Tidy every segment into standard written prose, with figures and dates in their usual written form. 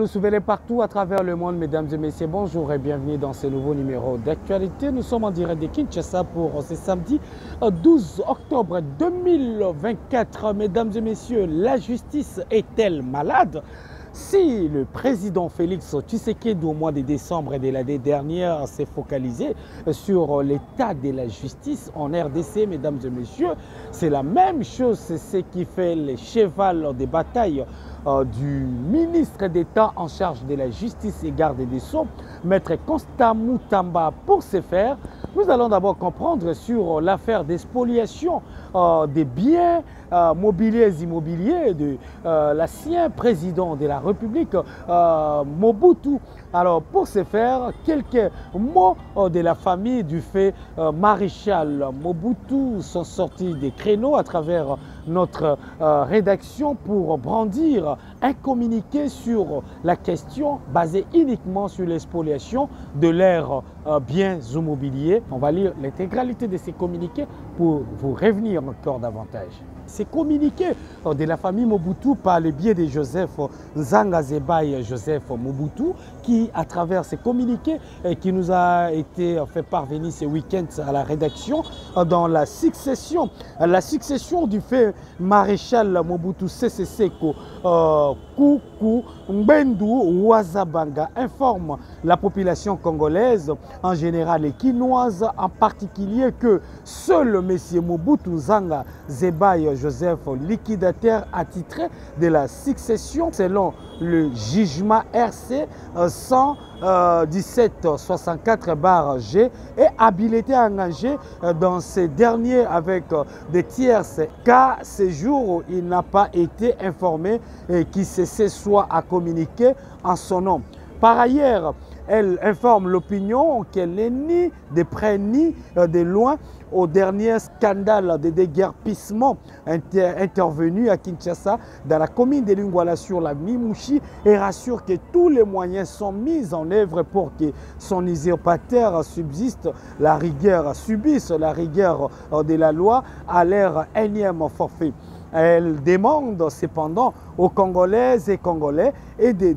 nous suivez partout à travers le monde, mesdames et messieurs, bonjour et bienvenue dans ce nouveau numéro d'actualité. Nous sommes en direct de Kinshasa pour ce samedi 12 octobre 2024. Mesdames et messieurs, la justice est-elle malade? Si le président Félix Tshisekedi au mois de décembre de l'année dernière s'est focalisé sur l'état de la justice en RDC, mesdames et messieurs, c'est la même chose, c'est ce qui fait le cheval de bataille du ministre d'État en charge de la justice et garde des Sceaux, Maître Constant Mutamba. Pour ce faire, nous allons d'abord comprendre sur l'affaire d'expoliation des biens mobiliers et immobiliers de l'ancien président de la République, Mobutu. Alors, pour ce faire, quelques mots de la famille du fait maréchal Mobutu sont sortis des créneaux à travers notre rédaction pour brandir un communiqué sur la question basée uniquement sur l'expoliation de leurs biens immobiliers. On va lire l'intégralité de ces communiqués pour vous revenir encore davantage. Ces communiqués de la famille Mobutu par le biais de Joseph Nzanga Zebai Joseph Mobutu, qui à travers ces communiqués qui nous a été fait parvenir ce week-end à la rédaction dans la succession du fait maréchal Mobutu Sese Seko Kuku Mbendu Ouazabanga informe la population congolaise en général et quinoise en particulier que seul M. Mobutu Nzanga Zebai Joseph, liquidateur attitré de la succession selon le jugement RC 117-64-G, est habilité à engager dans ces derniers avec des tierces car ce jour il n'a pas été informé et qui se soit à communiquer en son nom. Par ailleurs, elle informe l'opinion qu'elle n'est ni de près ni de loin au dernier scandale de déguerpissement intervenu à Kinshasa dans la commune de Lingwala sur la Mimouchi et rassure que tous les moyens sont mis en œuvre pour que son usurpateur subsiste subisse la rigueur de la loi à leur énième forfait. Elle demande cependant aux Congolaises et Congolais de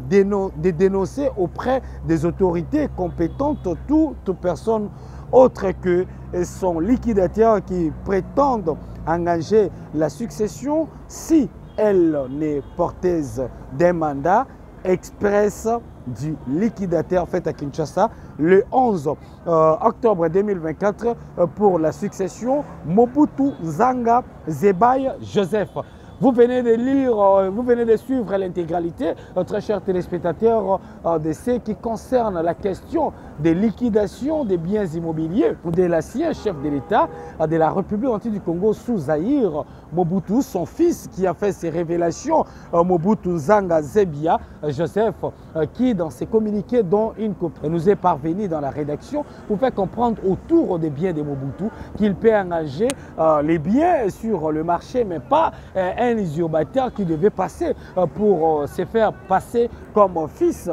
dénoncer auprès des autorités compétentes toute personne autre que son liquidateur qui prétendent engager la succession si elle n'est porteuse d'un mandat express du liquidateur fait à Kinshasa le 11 octobre 2024 pour la succession Mobutu Nzanga Zebai Joseph. Vous venez de lire, vous venez de suivre l'intégralité, très chers téléspectateurs, de ce qui concerne la question des liquidations des biens immobiliers de l'ancien chef de l'État de la République antique du Congo sous Zaïre, Mobutu, son fils qui a fait ses révélations, Mobutu Nzanga Zebia Joseph, qui dans ses communiqués dont une copie nous est parvenue dans la rédaction, vous fait comprendre autour des biens de Mobutu qu'il peut engager les biens sur le marché, mais pas un usurpateur qui devait passer pour se faire passer comme fils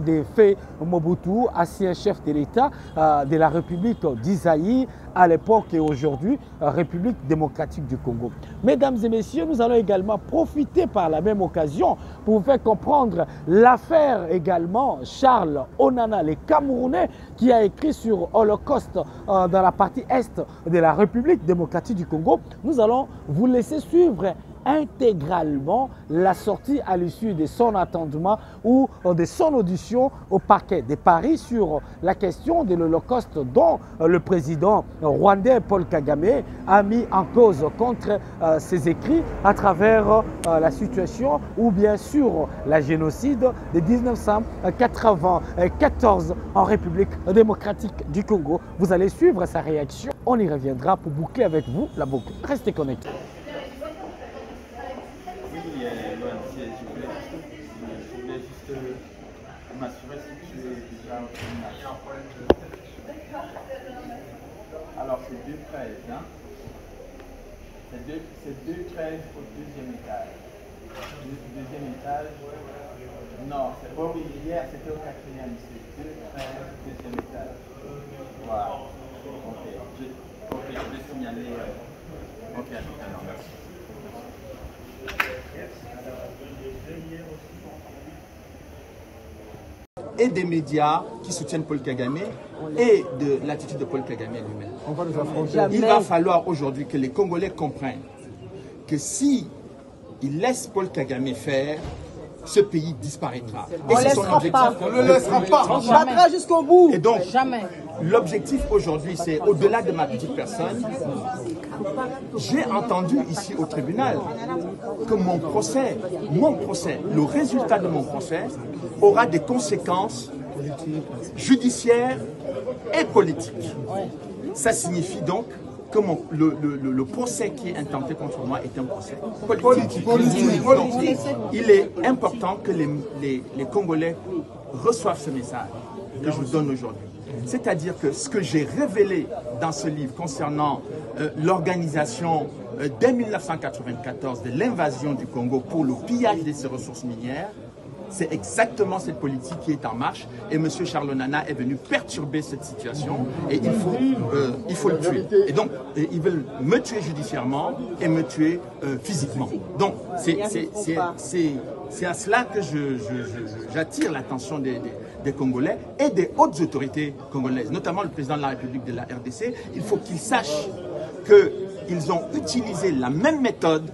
des faits Mobutu, ancien chef de l'État de la République d'Isaïe à l'époque et aujourd'hui, République démocratique du Congo. Mesdames et messieurs, nous allons également profiter par la même occasion pour vous faire comprendre l'affaire également Charles Onana, le Camerounais, qui a écrit sur Holocauste dans la partie est de la République démocratique du Congo. Nous allons vous laisser suivre intégralement la sortie à l'issue de son attendement ou de son audition au parquet de Paris sur la question de l'Holocauste dont le président rwandais Paul Kagame a mis en cause contre ses écrits à travers la situation ou bien sûr la génocide de 1994 en République démocratique du Congo. Vous allez suivre sa réaction, on y reviendra pour boucler avec vous la boucle. Restez connectés. M'assurer si tu es déjà en alors c'est 2 13, hein? C'est 2 13 au deuxième étage. Deuxième étage. Non, c'est pas hier, c'était au 4e. C'est 2 13 deuxième étage. Voilà. Ok, je vais signaler. Ok, à tout à l'heure, merci. et des médias qui soutiennent Paul Kagame et de l'attitude de Paul Kagame lui-même. Il va falloir aujourd'hui que les Congolais comprennent que si ils laissent Paul Kagame faire, ce pays disparaîtra. On ne le laissera pas. On se battra jusqu'au bout. Et donc, l'objectif aujourd'hui, c'est au-delà de ma petite personne. J'ai entendu ici au tribunal que mon procès, le résultat de mon procès aura des conséquences judiciaires et politiques. Ça signifie donc que le procès qui est intenté contre moi est un procès politique. Il est important que les Congolais reçoivent ce message que je vous donne aujourd'hui. C'est-à-dire que ce que j'ai révélé dans ce livre concernant l'organisation dès 1994 de l'invasion du Congo pour le pillage de ses ressources minières, c'est exactement cette politique qui est en marche et M. Charles Onana est venu perturber cette situation et il faut le tuer. Et donc, ils veulent me tuer judiciairement et me tuer physiquement. Donc, c'est à cela que j'attire l'attention des Congolais et des hautes autorités congolaises, notamment le président de la République de la RDC. Il faut qu'ils sachent qu'ils ont utilisé la même méthode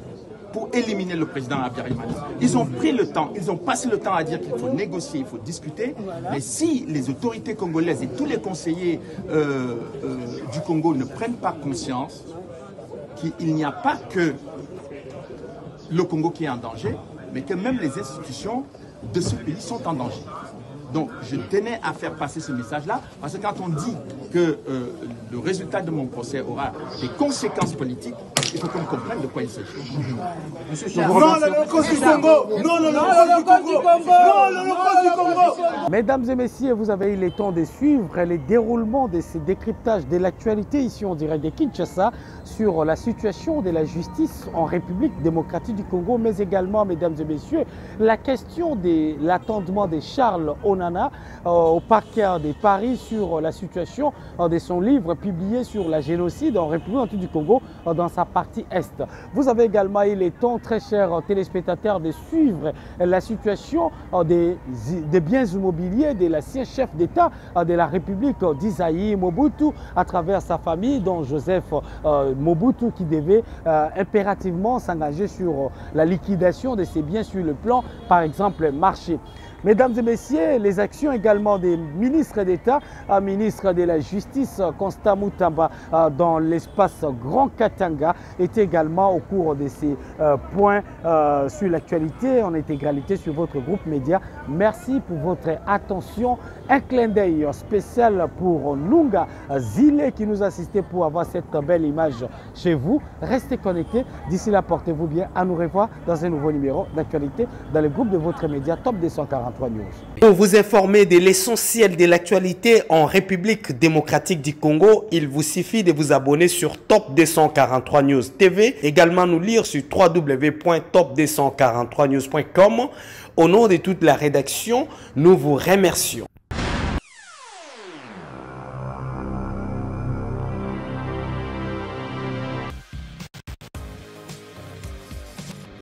pour éliminer le président Habyarimana. Ils ont pris le temps, ils ont passé le temps à dire qu'il faut négocier, il faut discuter, mais si les autorités congolaises et tous les conseillers du Congo ne prennent pas conscience qu'il n'y a pas que le Congo qui est en danger, mais que même les institutions de ce pays sont en danger. Donc, je tenais à faire passer ce message-là, parce que quand on dit que le résultat de mon procès aura des conséquences politiques, il faut qu'on comprenne de quoi il s'agit. Non, le cause du Congo. Non, le cause du Congo. Non, le cause du Congo. Mesdames et messieurs, vous avez eu le temps de suivre les déroulements de ces décryptages de l'actualité ici en direct de Kinshasa sur la situation de la justice en République démocratique du Congo, mais également, mesdames et messieurs, la question de l'attendement de Charles Onana au parquet de Paris sur la situation de son livre publié sur la génocide en République du Congo dans sa partie Est. Vous avez également eu le temps, très chers téléspectateurs, de suivre la situation des biens immobiliers de l'ancien chef d'État de la République d'Isaïe Mobutu à travers sa famille, dont Joseph Mobutu, qui devait impérativement s'engager sur la liquidation de ses biens sur le plan, par exemple, marché. Mesdames et messieurs, les actions également des ministres d'État, ministre de la Justice Constant Mutamba dans l'espace Grand Katanga est également au cours de ces points sur l'actualité en intégralité sur votre groupe média. Merci pour votre attention. Un clin d'œil spécial pour Nunga Zile qui nous assistait pour avoir cette belle image chez vous. Restez connectés. D'ici là, portez-vous bien. À nous revoir dans un nouveau numéro d'actualité dans le groupe de votre média Top 243 News. Pour vous informer de l'essentiel de l'actualité en République démocratique du Congo, il vous suffit de vous abonner sur Top 243 News TV. Également nous lire sur www.top243news.com. Au nom de toute la rédaction, nous vous remercions.